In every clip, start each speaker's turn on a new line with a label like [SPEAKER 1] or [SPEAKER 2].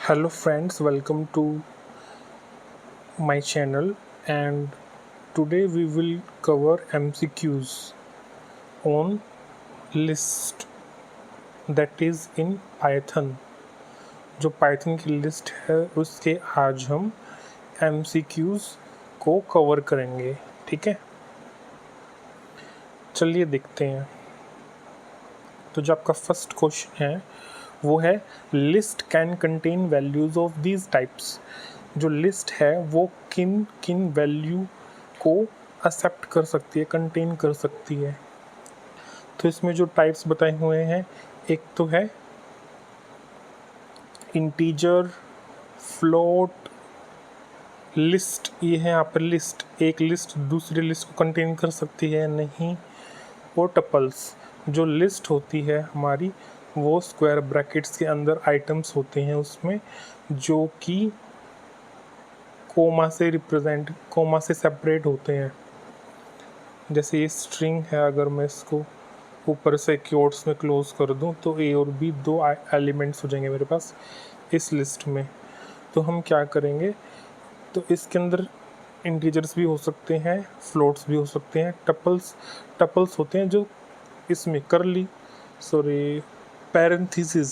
[SPEAKER 1] Hello friends, welcome to my channel, and today we will cover MCQs on list that is in Python. जो Python की list है उसके आज हम MCQs को कवर करेंगे। ठीक है, चलिए देखते हैं। तो जो आपका फर्स्ट क्वेश्चन है वो है list can contain values of these types. जो लिस्ट है वो किन किन वैल्यू को एक्सेप्ट कर सकती है, कंटेन कर सकती है। तो इसमें जो टाइप्स बताए हुए हैं, एक तो है इंटीजर, फ्लोट, लिस्ट। ये है यहाँ पर लिस्ट, एक लिस्ट दूसरी लिस्ट को कंटेन कर सकती है नहीं। और टपल्स, जो लिस्ट होती है हमारी वो स्क्वायर ब्रैकेट्स के अंदर आइटम्स होते हैं उसमें, जो कि कोमा से सेपरेट होते हैं। जैसे ये स्ट्रिंग है, अगर मैं इसको ऊपर से क्योट्स में क्लोज कर दूं तो ए और बी दो एलिमेंट्स हो जाएंगे मेरे पास इस लिस्ट में। तो हम क्या करेंगे, तो इसके अंदर इंटीजर्स भी हो सकते हैं, फ्लोट्स भी हो सकते हैं, टपल्स होते हैं जो इसमें पैरेंथेसिस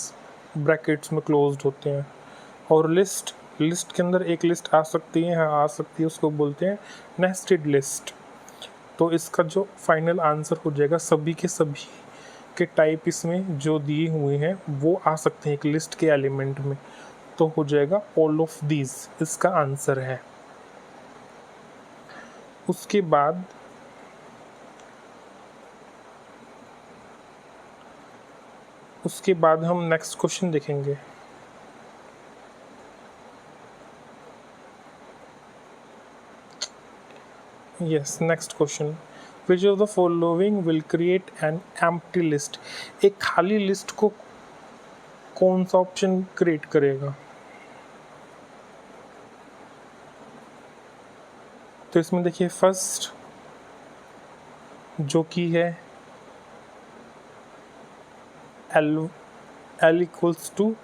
[SPEAKER 1] ब्रैकेट्स में क्लोज्ड होते हैं। और लिस्ट के अंदर एक लिस्ट आ सकती है, हाँ आ सकती है, उसको बोलते हैं नेस्टेड लिस्ट। तो इसका जो फाइनल आंसर हो जाएगा, सभी के टाइप इसमें जो दिए हुए हैं वो आ सकते हैं एक लिस्ट के एलिमेंट में, तो हो जाएगा ऑल ऑफ दीज, इसका आंसर है। उसके बाद हम नेक्स्ट क्वेश्चन देखेंगे। Yes, next question, which of the following will create an empty list. एक खाली लिस्ट को कौन सा ऑप्शन क्रिएट करेगा। तो इसमें देखिए फर्स्ट जो कि है एल इक्वल्स टू,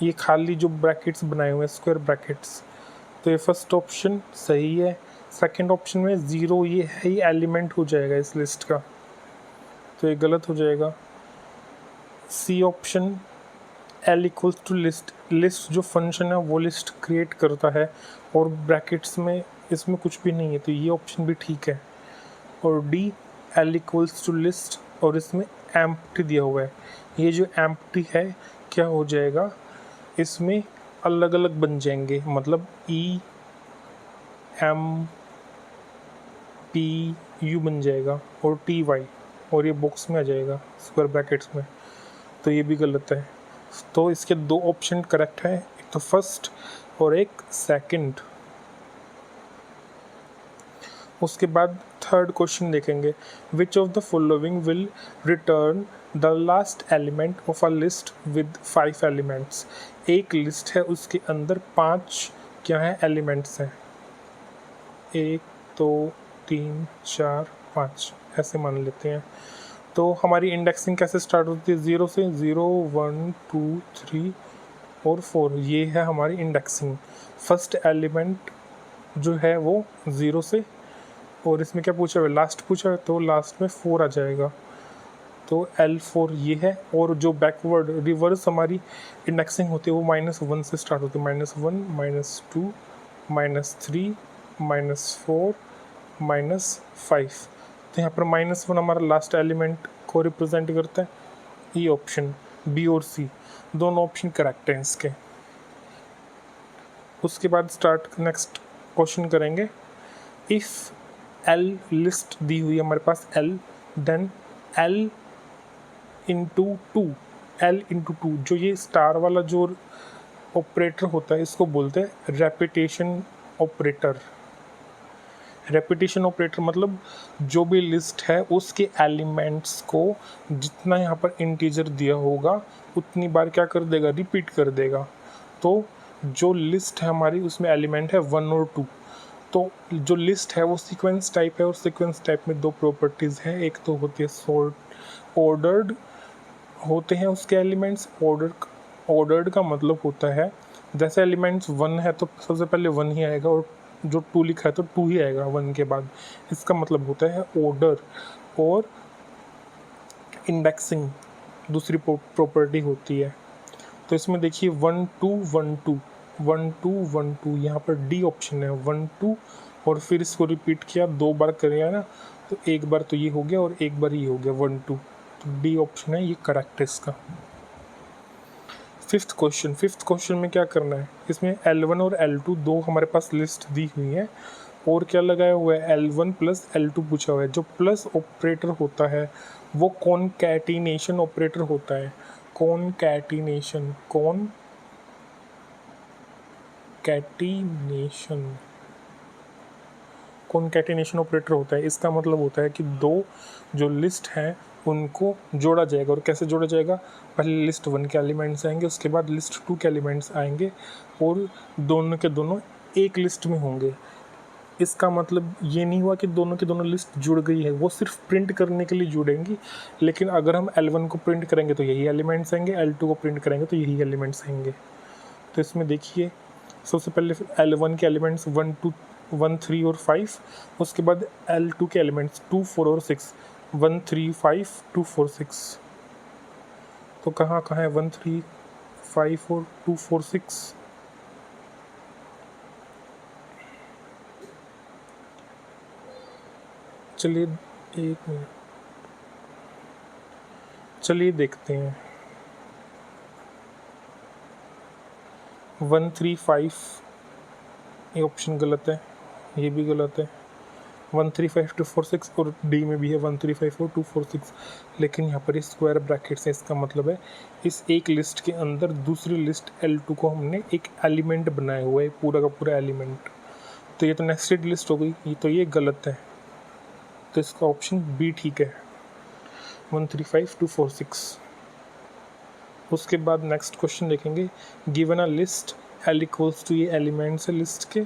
[SPEAKER 1] ये खाली जो ब्रैकेट्स बनाए हुए हैं स्क्वायर ब्रैकेट्स, तो ये फर्स्ट ऑप्शन सही है। सेकंड ऑप्शन में ज़ीरो, ये है ही एलिमेंट हो जाएगा इस लिस्ट का, तो ये गलत हो जाएगा। C option L equals to list जो फंक्शन है वो लिस्ट क्रिएट करता है और ब्रैकेट्स में इसमें कुछ भी नहीं है, तो ये ऑप्शन भी ठीक है। और D L equals to list और इसमें एम्प्टी दिया हुआ है, ये जो एम्प्टी है क्या हो जाएगा, इसमें अलग अलग बन जाएंगे, मतलब ई एम पी यू बन जाएगा और टी वाई, और ये बॉक्स में आ जाएगा स्क्वायर ब्रैकेट्स में, तो ये भी गलत है। तो इसके दो ऑप्शन करेक्ट है, एक तो फर्स्ट और एक सेकंड। उसके बाद थर्ड क्वेश्चन देखेंगे, which of the following will return the last element of a list with 5 elements. एक लिस्ट है उसके अंदर 5 क्या है एलिमेंट्स हैं, 1 2 3 4 5 ऐसे मान लेते हैं। तो हमारी इंडेक्सिंग कैसे स्टार्ट होती है, 0 से, 0 1 2 3 और 4, ये है हमारी इंडेक्सिंग। फर्स्ट एलिमेंट जो है वो 0 से, और इसमें क्या पूछा हुआ है, लास्ट पूछा है, तो लास्ट में 4 आ जाएगा, तो L4 ये है। और जो बैकवर्ड रिवर्स हमारी इंडेक्सिंग होती है वो -1 से स्टार्ट होती है, -1 -2 -3 -4 -5। तो यहाँ पर -1 हमारा लास्ट एलिमेंट को रिप्रेजेंट करता है। ये ऑप्शन बी और सी दोनों ऑप्शन करेक्ट हैं इसके। उसके बाद नेक्स्ट क्वेश्चन करेंगे, इफ़ L लिस्ट दी हुई है हमारे पास L, then L into two, जो ये स्टार वाला जो ऑपरेटर होता है इसको बोलते हैं रेपिटेशन ऑपरेटर। रेपिटेशन ऑपरेटर मतलब जो भी लिस्ट है उसके एलिमेंट्स को जितना यहाँ पर इंटीजर दिया होगा उतनी बार क्या कर देगा, रिपीट कर देगा। तो जो लिस्ट है हमारी उसमें एलिमेंट है 1 और 2, तो जो लिस्ट है वो सीक्वेंस टाइप है, और सीक्वेंस टाइप में दो प्रॉपर्टीज़ हैं, एक तो होती है ऑर्डर्ड होते हैं उसके एलिमेंट्स। ऑर्डर्ड का मतलब होता है जैसे एलिमेंट्स 1 है तो सबसे पहले 1 ही आएगा, और जो 2 लिखा है तो 2 ही आएगा 1 के बाद। इसका मतलब होता है ऑर्डर और इंडेक्सिंग दूसरी प्रॉपर्टी होती है। तो इसमें देखिए 1 2 1 2 1 2 1 2, यहाँ पर डी ऑप्शन है 1 2, और फिर इसको रिपीट किया 2 बार करेगा ना, तो एक बार तो ये हो गया और एक बार ये हो गया 1 2, तो डी ऑप्शन है ये करेक्ट है इसका। फिफ्थ क्वेश्चन में क्या करना है, इसमें L1 और L2 दो हमारे पास लिस्ट दी हुई है, और क्या लगाया हुआ है L1 प्लस L2 पूछा हुआ है। जो प्लस ऑपरेटर होता है वो कॉनकैटिनेशन ऑपरेटर होता है। कॉनकैटिनेशन ऑपरेटर होता है। इसका मतलब होता है कि दो जो लिस्ट हैं उनको जोड़ा जाएगा। और कैसे जोड़ा जाएगा, पहले लिस्ट 1 के एलिमेंट्स आएंगे, उसके बाद लिस्ट 2 के एलिमेंट्स आएंगे, और दोनों के दोनों एक लिस्ट में होंगे। इसका मतलब ये नहीं हुआ कि दोनों की दोनों लिस्ट जुड़ गई है, वो सिर्फ प्रिंट करने के लिए जुड़ेंगी। लेकिन अगर हम L1 को प्रिंट करेंगे तो यही एलिमेंट्स आएंगे, L2 को प्रिंट करेंगे तो यही एलिमेंट्स आएंगे। तो इसमें देखिए सबसे पहले L1 के एलिमेंट्स 1 2 1 3 और 5, उसके बाद L2 के एलिमेंट्स 2 4 और 6 1 3 5 2 4 6। तो कहाँ कहाँ है 1 3 5 और 2 4 6? चलिए एक मिनट, चलिए देखते हैं। 1 3 5 ये ऑप्शन गलत है, ये भी गलत है। 1 3 5 2 4 6 और डी में भी है 1 3 5 4 2 4 6, लेकिन यहाँ पर स्क्वायर ब्रैकेट्स है। इसका मतलब है इस एक लिस्ट के अंदर दूसरी लिस्ट L2 को हमने एक एलिमेंट बनाया हुआ है, पूरा का पूरा एलिमेंट। तो ये तो नेस्टेड लिस्ट हो गई, ये तो ये गलत है। तो इसका ऑप्शन बी ठीक है, 1 3 5 2 4 6। उसके बाद नेक्स्ट क्वेश्चन देखेंगे, given a list L equals to, ये एलिमेंट्स है लिस्ट के,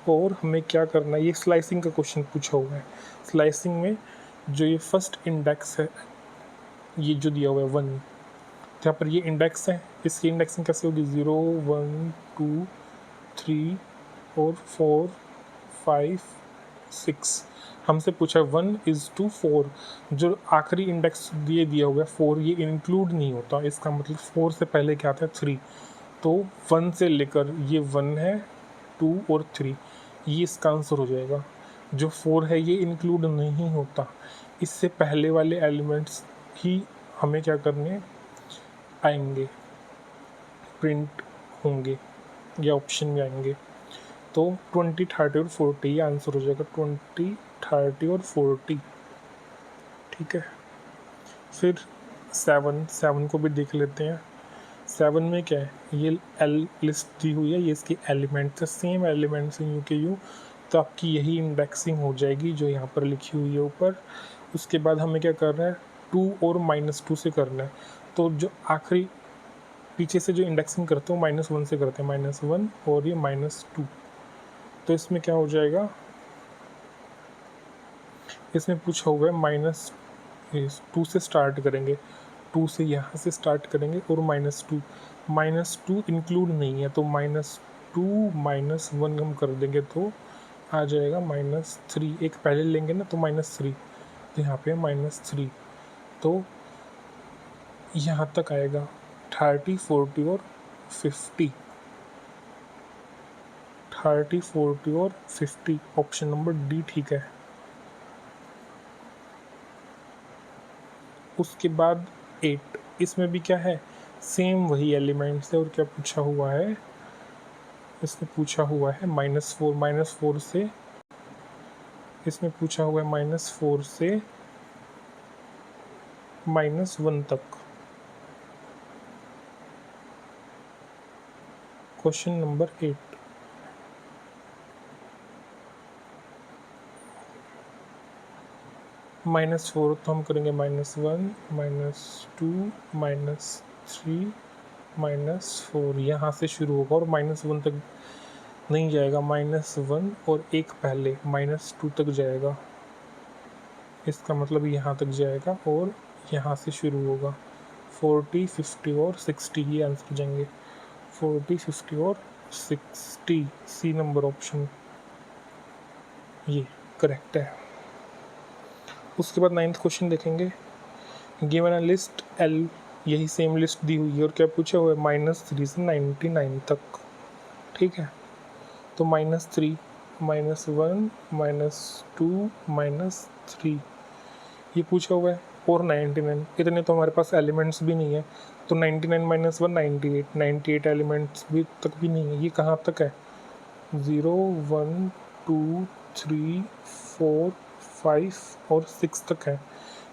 [SPEAKER 1] और हमें क्या करना है, ये स्लाइसिंग का क्वेश्चन पूछा हुआ है। स्लाइसिंग में जो ये फर्स्ट इंडेक्स है, ये जो दिया हुआ है 1, तो यहाँ पर ये इंडेक्स है, इसकी इंडेक्सिंग कैसे होगी 0 1 2 3 और 4 5 6। हमसे पूछा है 1 is to 4, जो आखिरी इंडेक्स दिया हुआ है 4, ये इंक्लूड नहीं होता। इसका मतलब 4 से पहले क्या आता है 3, तो 1 से लेकर ये 1 है 2 और 3, ये इसका आंसर हो जाएगा। जो 4 है ये इंक्लूड नहीं होता, इससे पहले वाले एलिमेंट्स ही हमें क्या करने आएंगे, प्रिंट होंगे या ऑप्शन में आएंगे। तो 20 30 और 40 ये आंसर हो जाएगा, 20 30 और 40। ठीक है, फिर 7 को भी देख लेते हैं। 7 में क्या है, ये L लिस्ट दी हुई है, ये इसकी एलिमेंट्स है, सेम एलिमेंट्स हैं यू के यू, तो आपकी यही इंडेक्सिंग हो जाएगी जो यहाँ पर लिखी हुई है ऊपर। उसके बाद हमें क्या करना है, 2 और -2 से करना है। तो जो आखिरी पीछे से जो इंडेक्सिंग करते हो -1 से करते हैं, -1 और ये -2। तो इसमें क्या हो जाएगा, इसमें पूछा हुआ है -2 से स्टार्ट करेंगे, 2 से यहाँ से स्टार्ट करेंगे, और -2 इंक्लूड नहीं है, तो -2 -1 हम कर देंगे तो आ जाएगा -3। एक पहले लेंगे ना तो -3, तो यहाँ पे -3, तो यहाँ तक आएगा 30 40 और 50, 30 40 और 50। ऑप्शन नंबर डी ठीक है। उसके बाद 8, इसमें भी क्या है, सेम वही एलिमेंट्स है। और क्या पूछा हुआ है, इसमें पूछा हुआ है -4 से, इसमें पूछा हुआ है -4 से -1 तक। क्वेश्चन नंबर 8, -4 तो हम करेंगे -1 -2 -3 -4, यहाँ से शुरू होगा और -1 तक नहीं जाएगा, -1 और एक पहले -2 तक जाएगा। इसका मतलब यहाँ तक जाएगा और यहाँ से शुरू होगा। 40 50 और 60 ये आंसर जाएंगे, 40 50 और 60, सी नंबर ऑप्शन ये करेक्ट है। उसके बाद 9th क्वेश्चन देखेंगे। गिवन अ लिस्ट एल, यही सेम लिस्ट दी हुई है और क्या पूछा हुआ है, -3 से 99 तक। ठीक है, तो -3, -1, -2, -3 ये पूछा हुआ है और 99। इतने तो हमारे पास एलिमेंट्स भी नहीं है, तो 99 -1 98 एलिमेंट्स भी तक भी नहीं है। ये कहाँ तक है, 0 1 2 3 4 5 और 6 तक है।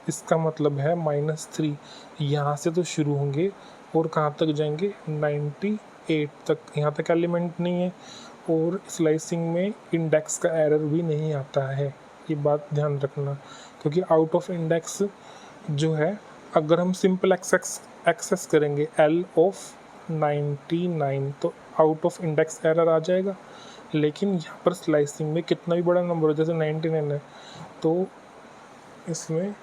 [SPEAKER 1] इसका मतलब है -3 यहाँ से तो शुरू होंगे और कहाँ तक जाएंगे, 98 तक। यहाँ तक एलिमेंट नहीं है और स्लाइसिंग में इंडेक्स का एरर भी नहीं आता है, ये बात ध्यान रखना। क्योंकि आउट ऑफ इंडेक्स जो है, अगर हम सिंपल एक्सेस करेंगे L ऑफ 99 तो आउट ऑफ इंडेक्स एरर आ जाएगा। लेकिन यहाँ पर स्लाइसिंग में कितना भी बड़ा नंबर हो, जैसे 99 है, तो इसमें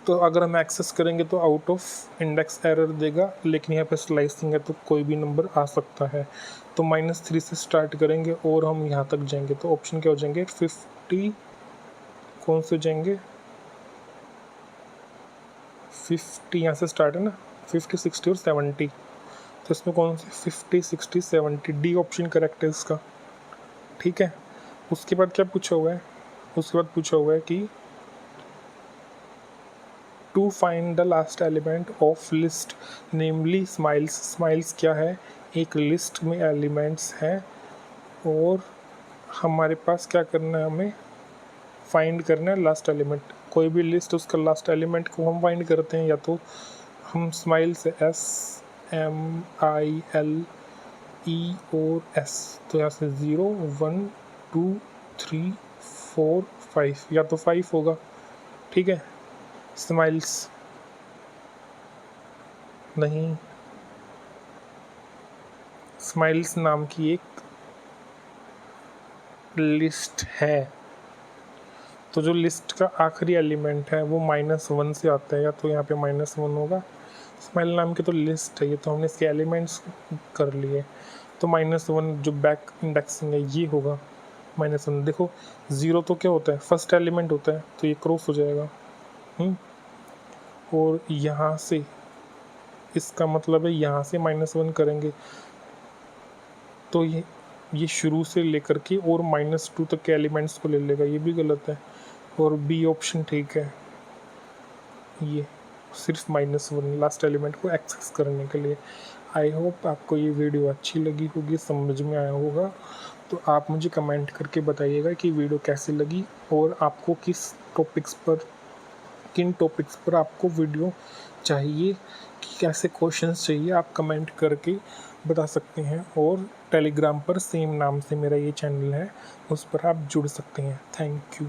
[SPEAKER 1] तो अगर हम एक्सेस करेंगे तो आउट ऑफ इंडेक्स एरर देगा, लेकिन यहाँ पे स्लाइसिंग है तो कोई भी नंबर आ सकता है। तो -3 से स्टार्ट करेंगे और हम यहाँ तक जाएंगे, तो ऑप्शन क्या हो जाएंगे, 50, कौन से जाएंगे, 50 यहाँ से स्टार्ट है ना, 50 60 और 70, तो इसमें कौन से 50 60 70, डी ऑप्शन करेक्ट है इसका। ठीक है, उसके बाद क्या पूछा हुआ है, उसके बाद पूछा हुआ है कि to find the last element of list namely smiles. Smiles क्या है, एक लिस्ट में एलिमेंट्स हैं और हमारे पास क्या करना है, हमें फाइंड करना है लास्ट एलिमेंट। कोई भी लिस्ट उसका लास्ट एलिमेंट को हम फाइंड करते हैं, या तो हम स्माइल से SMILE और S, तो यहाँ से 0 1 2 3 4 5, या तो 5 होगा। ठीक है, स्माइल्स नहीं, स्माइल्स नाम की एक लिस्ट है, तो जो लिस्ट का आखिरी एलिमेंट है वो -1 से आता है, या तो यहाँ पे -1 होगा। स्माइल नाम की तो लिस्ट है ये, तो हमने इसके एलिमेंट्स कर लिए, तो -1 जो बैक इंडेक्सिंग है ये होगा -1। देखो 0 तो क्या होता है, फर्स्ट एलिमेंट होता है, तो ये क्रॉस हो जाएगा। और यहाँ से इसका मतलब है यहाँ से -1 करेंगे तो ये शुरू से लेकर के और -2 तक के एलिमेंट्स को ले लेगा, ये भी गलत है। और बी ऑप्शन ठीक है, ये सिर्फ -1 लास्ट एलिमेंट को एक्सेस करने के लिए। आई होप आपको ये वीडियो अच्छी लगी होगी, समझ में आया होगा। तो आप मुझे कमेंट करके बताइएगा कि वीडियो कैसी लगी और आपको किन टॉपिक्स पर आपको वीडियो चाहिए, कि कैसे क्वेश्चंस चाहिए, आप कमेंट करके बता सकते हैं। और टेलीग्राम पर सेम नाम से मेरा ये चैनल है, उस पर आप जुड़ सकते हैं। Thank you.